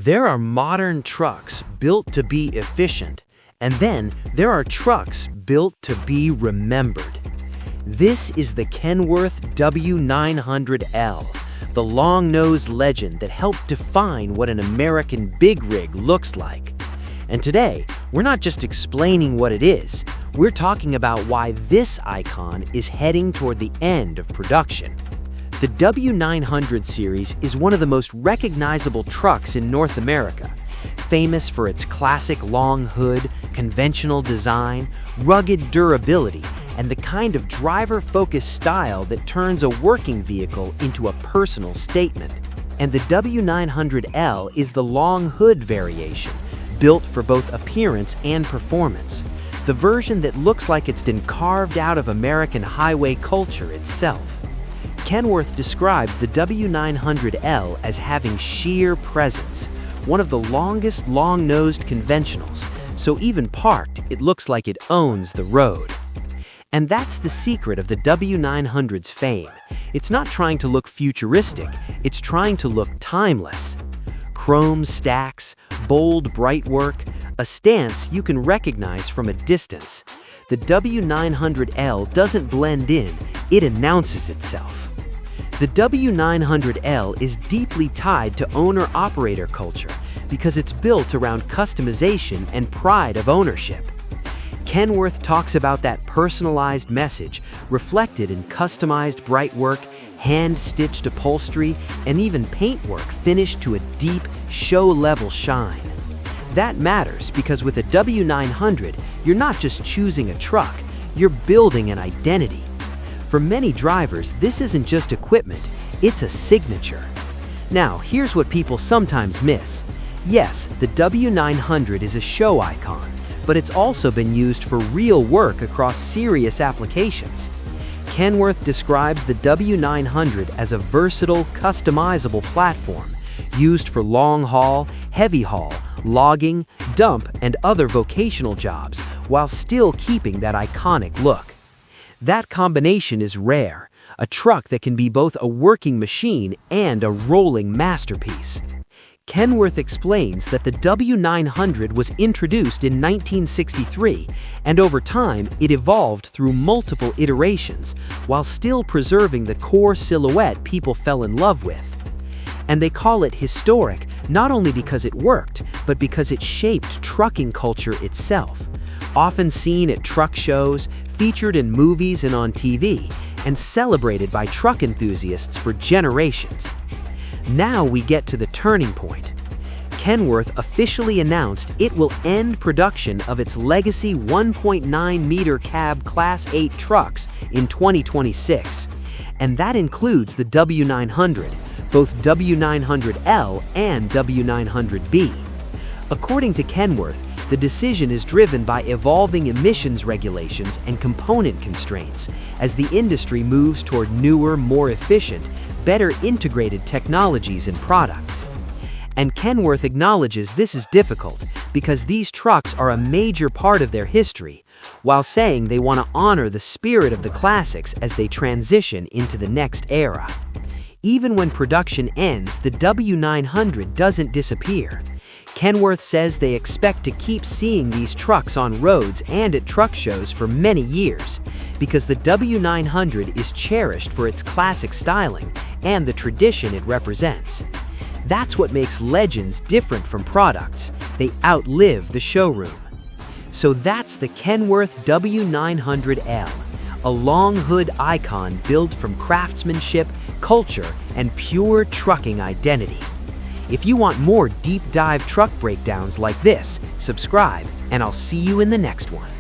There are modern trucks built to be efficient, and then there are trucks built to be remembered. This is the Kenworth W900L, the long-nosed legend that helped define what an American big rig looks like. And today, we're not just explaining what it is, we're talking about why this icon is heading toward the end of production. The W900 series is one of the most recognizable trucks in North America, famous for its classic long hood, conventional design, rugged durability, and the kind of driver-focused style that turns a working vehicle into a personal statement. And the W900L is the long hood variation, built for both appearance and performance, the version that looks like it's been carved out of American highway culture itself. Kenworth describes the W900L as having sheer presence, one of the longest long-nosed conventionals, so even parked, it looks like it owns the road. And that's the secret of the W900's fame. It's not trying to look futuristic, it's trying to look timeless. Chrome stacks, bold bright work, a stance you can recognize from a distance. The W900L doesn't blend in, it announces itself. The W900L is deeply tied to owner-operator culture because it's built around customization and pride of ownership. Kenworth talks about that personalized message reflected in customized bright work, hand-stitched upholstery, and even paintwork finished to a deep, show-level shine. That matters because with a W900, you're not just choosing a truck, you're building an identity. For many drivers, this isn't just equipment, it's a signature. Now, here's what people sometimes miss. Yes, the W900 is a show icon, but it's also been used for real work across serious applications. Kenworth describes the W900 as a versatile, customizable platform used for long haul, heavy haul, logging, dump, and other vocational jobs, while still keeping that iconic look. That combination is rare, a truck that can be both a working machine and a rolling masterpiece. Kenworth explains that the W900 was introduced in 1963, and over time it evolved through multiple iterations, while still preserving the core silhouette people fell in love with. And they call it historic not only because it worked, but because it shaped trucking culture itself. Often seen at truck shows, featured in movies and on TV, and celebrated by truck enthusiasts for generations. Now we get to the turning point. Kenworth officially announced it will end production of its legacy 1.9-meter cab Class 8 trucks in 2026, and that includes the W900, both W900L and W900B. According to Kenworth, the decision is driven by evolving emissions regulations and component constraints as the industry moves toward newer, more efficient, better integrated technologies and products. And Kenworth acknowledges this is difficult because these trucks are a major part of their history, while saying they want to honor the spirit of the classics as they transition into the next era. Even when production ends, the W900 doesn't disappear. Kenworth says they expect to keep seeing these trucks on roads and at truck shows for many years, because the W900 is cherished for its classic styling and the tradition it represents. That's what makes legends different from products. They outlive the showroom. So that's the Kenworth W900L, a long hood icon built from craftsmanship, culture, and pure trucking identity. If you want more deep dive truck breakdowns like this, subscribe, and I'll see you in the next one.